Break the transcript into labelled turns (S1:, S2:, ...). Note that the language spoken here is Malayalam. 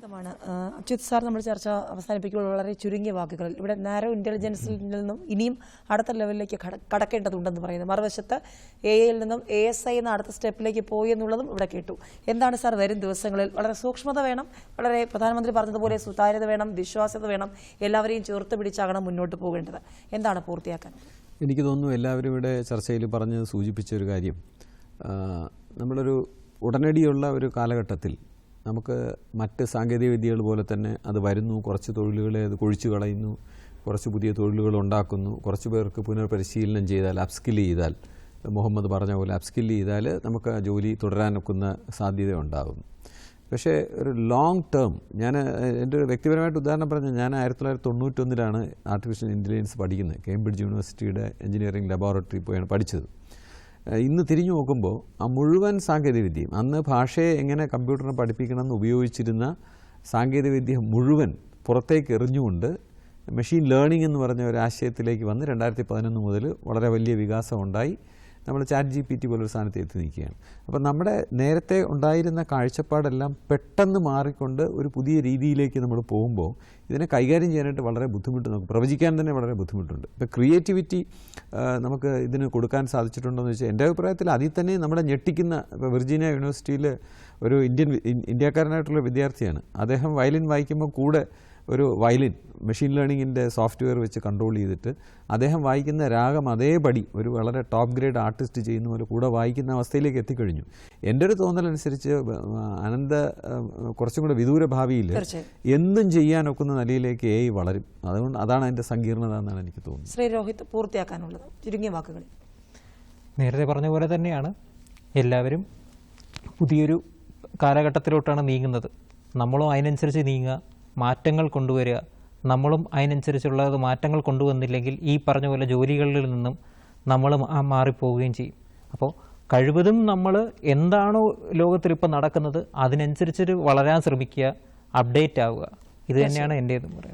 S1: വ്യക്തമാണ്. അച്യുത് സാർ നമ്മൾ ചർച്ച അവസാനിപ്പിക്കുമ്പോൾ വളരെ ചുരുങ്ങിയ വാക്കുകളിൽ ഇവിടെ നാരോ ഇന്റലിജൻസിൽ നിന്നും ഇനിയും അടുത്ത ലെവലിലേക്ക് കടക്കേണ്ടതുണ്ടെന്ന് പറയുന്നത്, മറുവശത്ത് AI-യിൽ നിന്നും ASI എന്ന അടുത്ത സ്റ്റെപ്പിലേക്ക് പോയി എന്നുള്ളതും ഇവിടെ കേട്ടു. എന്താണ് സാർ വരും ദിവസങ്ങളിൽ? വളരെ സൂക്ഷ്മത വേണം, വളരെ പ്രധാനമന്ത്രി പറഞ്ഞതുപോലെ സുതാര്യത വേണം, വിശ്വാസ്യത വേണം, എല്ലാവരെയും ചേർത്ത് പിടിച്ചാകണം മുന്നോട്ട് പോകേണ്ടത്. എന്താണ് പൂർത്തിയാക്കാൻ? എനിക്ക്
S2: തോന്നുന്നു എല്ലാവരും ഇവിടെ ചർച്ചയിൽ പറഞ്ഞ് സൂചിപ്പിച്ച ഒരു കാര്യം, നമ്മളൊരു ഉടനടിയുള്ള ഒരു കാലഘട്ടത്തിൽ നമുക്ക് മറ്റ് സാങ്കേതിക വിദ്യകൾ പോലെ തന്നെ അത് വരുന്നു, കുറച്ച് തൊഴിലുകളെ അത് കൊഴിച്ചു കളയുന്നു, കുറച്ച് പുതിയ തൊഴിലുകൾ ഉണ്ടാക്കുന്നു, കുറച്ച് പേർക്ക് പുനർപരിശീലനം ചെയ്താൽ, അപ്സ്കിൽ ചെയ്താൽ, മുഹമ്മദ് പറഞ്ഞ പോലെ അപ്സ്കിൽ ചെയ്താൽ നമുക്ക് ജോലി തുടരാനൊക്കുന്ന സാധ്യത ഉണ്ടാകും. പക്ഷേ ഒരു ലോങ് ടേം, എൻ്റെ ഒരു വ്യക്തിപരമായിട്ട് ഉദാഹരണം പറഞ്ഞാൽ, ഞാൻ 1991 ആർട്ടിഫിഷ്യൽ ഇൻ്റലിജൻസ് പഠിക്കുന്നത്. കേംബ്രിഡ്ജ് യൂണിവേഴ്സിറ്റിയുടെ എഞ്ചിനീയറിംഗ് ലബോറട്ടറി പോയാണ് പഠിച്ചത്. ഇന്ന് തിരിഞ്ഞു നോക്കുമ്പോൾ ആ മുഴുവൻ സാങ്കേതികവിദ്യയും, അന്ന് ഭാഷയെ എങ്ങനെ കമ്പ്യൂട്ടറിനെ പഠിപ്പിക്കണമെന്ന് ഉപയോഗിച്ചിരുന്ന സാങ്കേതികവിദ്യ മുഴുവൻ പുറത്തേക്ക് എറിഞ്ഞുകൊണ്ട് മെഷീൻ ലേണിംഗ് എന്ന് പറഞ്ഞ ഒരു ആശയത്തിലേക്ക് വന്ന് 2011 മുതൽ വളരെ വലിയ വികാസം ഉണ്ടായി. നമ്മൾ ChatGPT പോലൊരു സ്ഥാനത്ത് എത്തി നിൽക്കുകയാണ്. അപ്പം നമ്മുടെ നേരത്തെ ഉണ്ടായിരുന്ന കാഴ്ചപ്പാടെല്ലാം പെട്ടെന്ന് മാറിക്കൊണ്ട് ഒരു പുതിയ രീതിയിലേക്ക് നമ്മൾ പോകുമ്പോൾ ഇതിനെ കൈകാര്യം ചെയ്യാനായിട്ട് വളരെ ബുദ്ധിമുട്ട്, നമുക്ക് പ്രവചിക്കാൻ തന്നെ വളരെ ബുദ്ധിമുട്ടുണ്ട്. ഇപ്പോൾ ക്രിയേറ്റിവിറ്റി നമുക്ക് ഇതിന് കൊടുക്കാൻ സാധിച്ചിട്ടുണ്ടോ എന്ന് വെച്ചാൽ, എൻ്റെ അഭിപ്രായത്തിൽ അതിൽ തന്നെ നമ്മളെ ഞെട്ടിക്കുന്ന, ഇപ്പോൾ വിർജീനിയ യൂണിവേഴ്സിറ്റിയിൽ ഒരു ഇന്ത്യക്കാരനായിട്ടുള്ള വിദ്യാർത്ഥിയാണ്. അദ്ദേഹം വയലിൻ വായിക്കുമ്പോൾ കൂടെ ഒരു വയലിൻ മെഷീൻ ലേണിങ്ങിൻ്റെ സോഫ്റ്റ്വെയർ വെച്ച് കൺട്രോൾ ചെയ്തിട്ട് അദ്ദേഹം വായിക്കുന്ന രാഗം അതേപടി ഒരു വളരെ ടോപ്പ് ഗ്രേഡ് ആർട്ടിസ്റ്റ് ചെയ്യുന്ന പോലെ കൂടെ വായിക്കുന്ന അവസ്ഥയിലേക്ക് എത്തിക്കഴിഞ്ഞു. എൻ്റെ ഒരു തോന്നലനുസരിച്ച് കുറച്ചും കൂടെ വിദൂര ഭാവിയിൽ എന്തും ചെയ്യാനൊക്കുന്ന നിലയിലേക്ക് AI വളരും. അതുകൊണ്ട് അതാണ് അതിൻ്റെ സങ്കീർണത എന്നാണ് എനിക്ക് തോന്നുന്നത്.
S1: ശ്രീ രോഹിത്, പൂർത്തിയാക്കാനുള്ളത് ചുരുങ്ങിയ വാക്കുകളിൽ.
S3: നേരത്തെ പറഞ്ഞ പോലെ തന്നെയാണ്, എല്ലാവരും പുതിയൊരു കാലഘട്ടത്തിലോട്ടാണ് നീങ്ങുന്നത്. നമ്മളും അതിനനുസരിച്ച് നീങ്ങുക, മാറ്റങ്ങൾ കൊണ്ടുവരിക. നമ്മളും അതിനനുസരിച്ചുള്ളത് മാറ്റങ്ങൾ കൊണ്ടുവന്നില്ലെങ്കിൽ ഈ പറഞ്ഞ പോലെ ജോലികളിൽ നിന്നും നമ്മൾ മാറിപ്പോവുകയും ചെയ്യും. അപ്പോൾ കഴിവതും നമ്മൾ എന്താണോ ലോകത്തിൽ ഇപ്പോൾ നടക്കുന്നത് അതിനനുസരിച്ച് വളരാൻ ശ്രമിക്കുക, അപ്ഡേറ്റ് ആവുക. ഇത് തന്നെയാണ് എൻ്റെ ഇതും പറയുന്നത്.